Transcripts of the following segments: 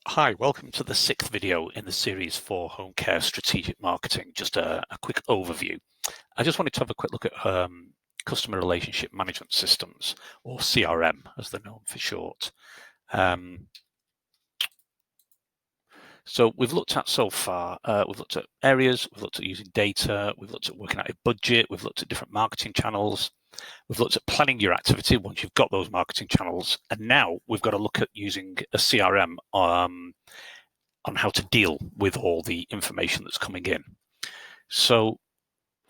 Hi, welcome to the sixth video in the series for home care strategic marketing. Just a quick overview. I just wanted to have a quick look at customer relationship management systems, or CRM as they're known for short. So we've looked at so far, we've looked at areas, we've looked at using data, we've looked at working out a budget, we've looked at different marketing channels, we've looked at planning your activity once you've got those marketing channels, and now we've got to look at using a CRM on how to deal with all the information that's coming in. So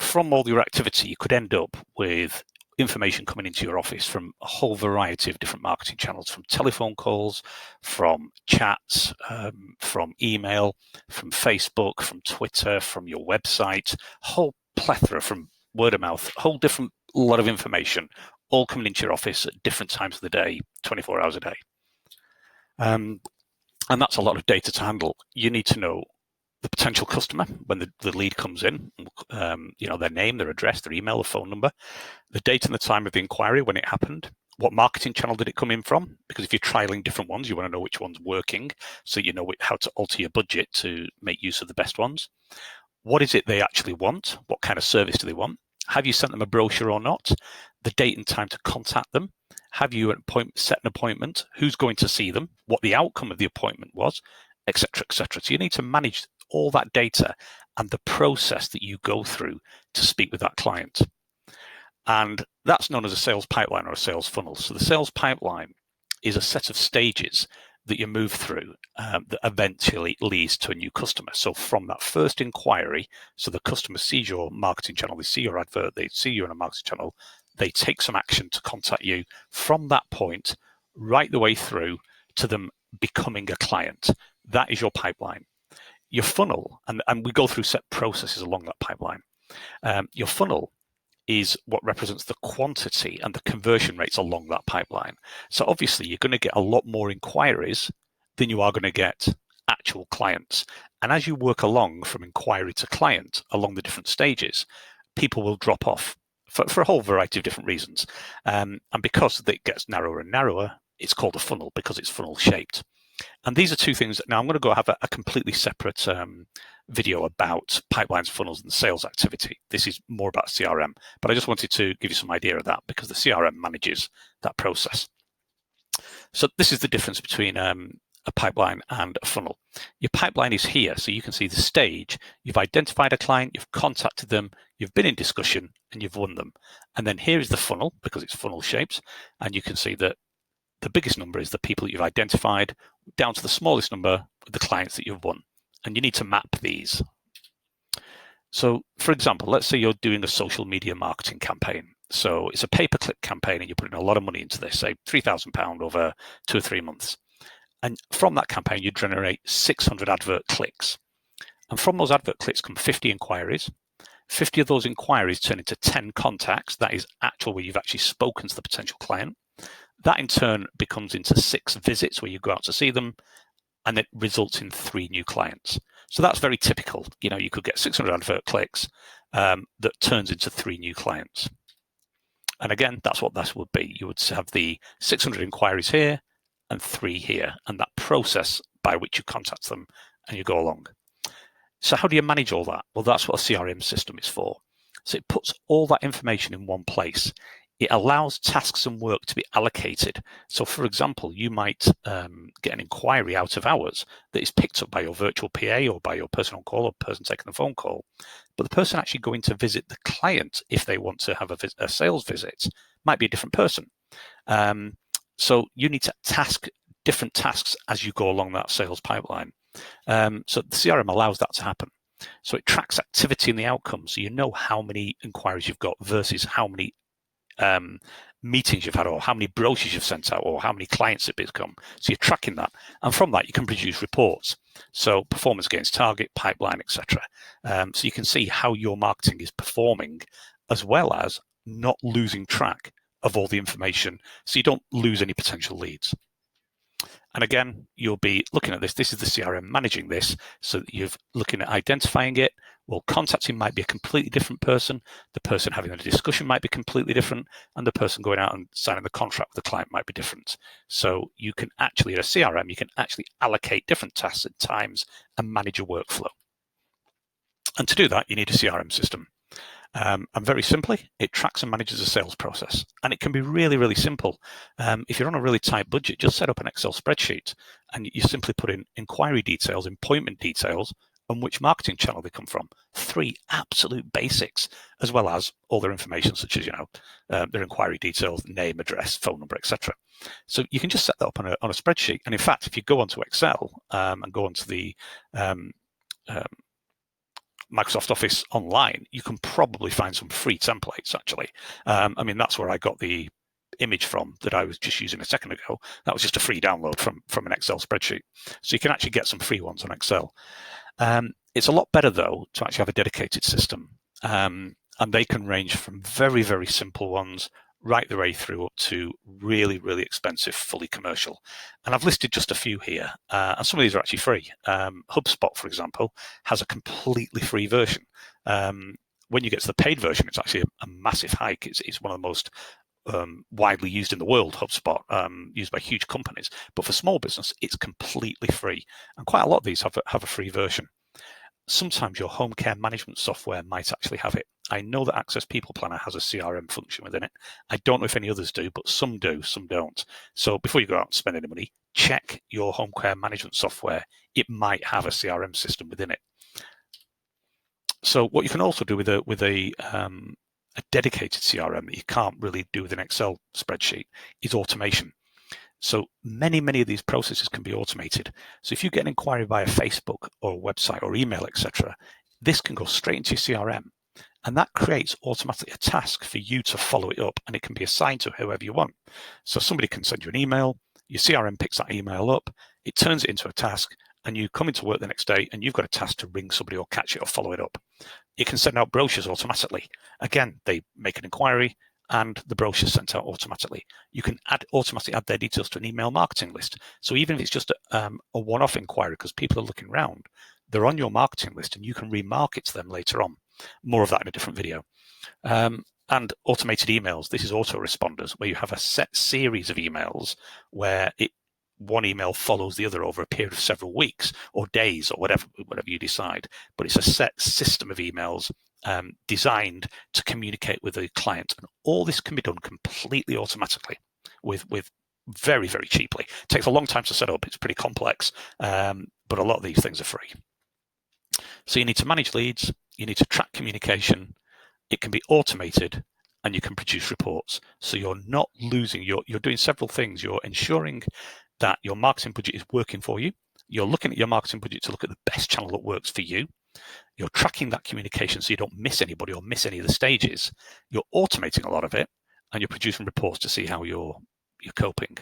from all your activity, you could end up with information coming into your office from a whole variety of different marketing channels, from telephone calls, from chats, from email, from Facebook, from Twitter, from your website, whole plethora, from word of mouth, a whole different lot of information, all coming into your office at different times of the day, 24 hours a day. And that's a lot of data to handle. You need to know the potential customer when the lead comes in, their name, their address, their email, their phone number, the date and the time of the inquiry when it happened, what marketing channel did it come in from? Because if you're trialing different ones, you want to know which one's working, so you know how to alter your budget to make use of the best ones. What is it they actually want? What kind of service do they want? Have you sent them a brochure or not? The date and time to contact them. Have you set an appointment? Who's going to see them? What the outcome of the appointment was, etc., etc. So you need to manage all that data and the process that you go through to speak with that client. And that's known as a sales pipeline or a sales funnel. So the sales pipeline is a set of stages that you move through that eventually leads to a new customer. So from that first inquiry, so the customer sees your marketing channel, they see your advert, they see you on a marketing channel, they take some action to contact you. From that point, right the way through to them becoming a client. That is your pipeline. Your funnel, and we go through set processes along that pipeline. Your funnel is what represents the quantity and the conversion rates along that pipeline. So obviously you're going to get a lot more inquiries than you are going to get actual clients. And as you work along from inquiry to client along the different stages, people will drop off for a whole variety of different reasons. And because it gets narrower and narrower, it's called a funnel because it's funnel shaped. And these are two things. Now I'm going to go have a completely separate video about pipelines, funnels, and sales activity. This is more about CRM, but I just wanted to give you some idea of that because the CRM manages that process. So this is the difference between a pipeline and a funnel. Your pipeline is here, so you can see the stage. You've identified a client, you've contacted them, you've been in discussion, and you've won them. And then here is the funnel because it's funnel shaped, and you can see that the biggest number is the people that you've identified, down to the smallest number with the clients that you've won. And you need to map these. So, for example, let's say you're doing a social media marketing campaign. So it's a pay-per-click campaign and you're putting a lot of money into this, say £3,000 over 2 or 3 months. And from that campaign, you generate 600 advert clicks. And from those advert clicks come 50 inquiries. 50 of those inquiries turn into 10 contacts. That is where you've actually spoken to the potential client. That in turn becomes into 6 visits where you go out to see them, and it results in 3 new clients. So that's very typical. You could get 600 advert clicks that turns into 3 new clients. And again, that's what this would be. You would have the 600 inquiries here and 3 here, and that process by which you contact them and you go along. So how do you manage all that? Well, that's what a CRM system is for. So it puts all that information in one place. It allows tasks and work to be allocated. So, for example, you might get an inquiry out of hours that is picked up by your virtual PA or by your person on call or person taking the phone call. But the person actually going to visit the client, if they want to have a sales visit, might be a different person. So you need to task different tasks as you go along that sales pipeline. So the CRM allows that to happen. So it tracks activity and the outcomes. So you know how many inquiries you've got versus how many meetings you've had, or how many brochures you've sent out, or how many clients it become. So you're tracking that, and from that you can produce reports. So performance against target, pipeline, etc. So you can see how your marketing is performing, as well as not losing track of all the information, so you don't lose any potential leads. And again, you'll be looking at this. This is the CRM managing this, so that you're looking at identifying it. Well, contacting might be a completely different person. The person having a discussion might be completely different. And the person going out and signing the contract with the client might be different. So you can actually, in a CRM, you can actually allocate different tasks and times and manage your workflow. And to do that, you need a CRM system. And very simply, it tracks and manages the sales process. And it can be really, really simple. If you're on a really tight budget, just set up an Excel spreadsheet and you simply put in inquiry details, appointment details, and which marketing channel they come from. 3 absolute basics, as well as all their information, such as their inquiry details, name, address, phone number, etc. So you can just set that up on a spreadsheet. And in fact, if you go onto Excel and go onto the Microsoft Office online, you can probably find some free templates, actually. I mean, that's where I got the image from that I was just using a second ago. That was just a free download from an Excel spreadsheet. So you can actually get some free ones on Excel. It's a lot better, though, to actually have a dedicated system. And they can range from very, very simple ones right the way through up to really, really expensive, fully commercial. And I've listed just a few here, and some of these are actually free. HubSpot, for example, has a completely free version. When you get to the paid version, it's actually a massive hike. It's one of the most widely used in the world, HubSpot, used by huge companies. But for small business, it's completely free. And quite a lot of these have a free version. Sometimes your home care management software might actually have it. I know that Access People Planner has a CRM function within it. I don't know if any others do, but some do, some don't. So before you go out and spend any money, check your home care management software. It might have a CRM system within it. So what you can also do with a dedicated CRM that you can't really do with an Excel spreadsheet is automation. So many of these processes can be automated. So if you get an inquiry via Facebook or a website or email, etc., this can go straight into your CRM. And that creates automatically a task for you to follow it up, and it can be assigned to whoever you want. So somebody can send you an email, your CRM picks that email up, it turns it into a task, and you come into work the next day and you've got a task to ring somebody or catch it or follow it up. It can send out brochures automatically. Again, they make an inquiry and the brochure is sent out automatically. You can automatically add their details to an email marketing list. So even if it's just a one-off inquiry because people are looking around, they're on your marketing list and you can remarket to them later on. More of that in a different video. And automated emails. This is autoresponders, where you have a set series of emails where one email follows the other over a period of several weeks or days or whatever you decide. But it's a set system of emails designed to communicate with the client. And all this can be done completely automatically with very, very cheaply. It takes a long time to set up. It's pretty complex, but a lot of these things are free. So you need to manage leads. You need to track communication. It can be automated, and you can produce reports. So you're not losing. You're doing several things. You're ensuring that your marketing budget is working for you. You're looking at your marketing budget to look at the best channel that works for you. You're tracking that communication so you don't miss anybody or miss any of the stages. You're automating a lot of it, and you're producing reports to see how you're coping.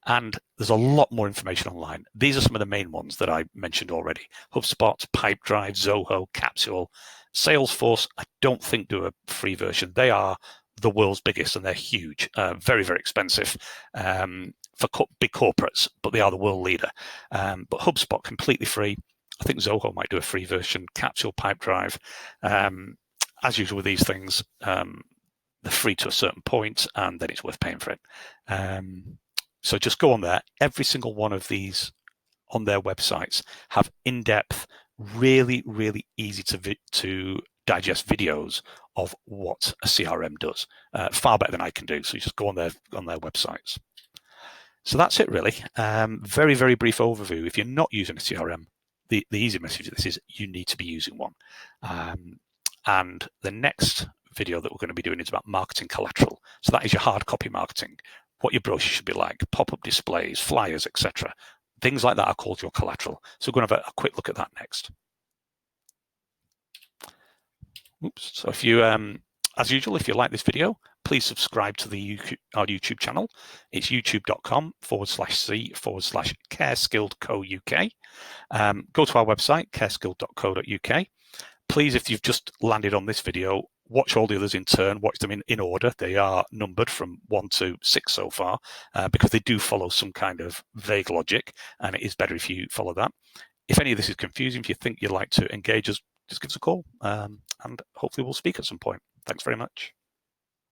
And there's a lot more information online. These are some of the main ones that I mentioned already. HubSpot, Pipedrive, Zoho, Capsule, Salesforce, I don't think do a free version. They are the world's biggest and they're huge, very, very expensive for big corporates, but they are the world leader. But HubSpot, completely free. I think Zoho might do a free version, Capsule, Pipedrive. As usual with these things, they're free to a certain point and then it's worth paying for it. So just go on there. Every single one of these on their websites have in-depth, really, really easy to digest videos of what a CRM does, far better than I can do. So you just go on their websites. So that's it, really. Very, very brief overview. If you're not using a CRM, the easy message of this is you need to be using one. And the next video that we're going to be doing is about marketing collateral. So that is your hard copy marketing. What your brochure should be like, pop-up displays, flyers, etc. Things like that are called your collateral. So we're going to have a quick look at that next. Oops. So if you, as usual, if you like this video, please subscribe to our YouTube channel. It's youtube.com/c/careskilledco.uk. Go to our website, careskilled.co.uk. Please, if you've just landed on this video, watch all the others in turn, watch them in order. They are numbered from 1 to 6 so far, because they do follow some kind of vague logic, and it is better if you follow that. If any of this is confusing, if you think you'd like to engage us, just give us a call, and hopefully we'll speak at some point. Thanks very much.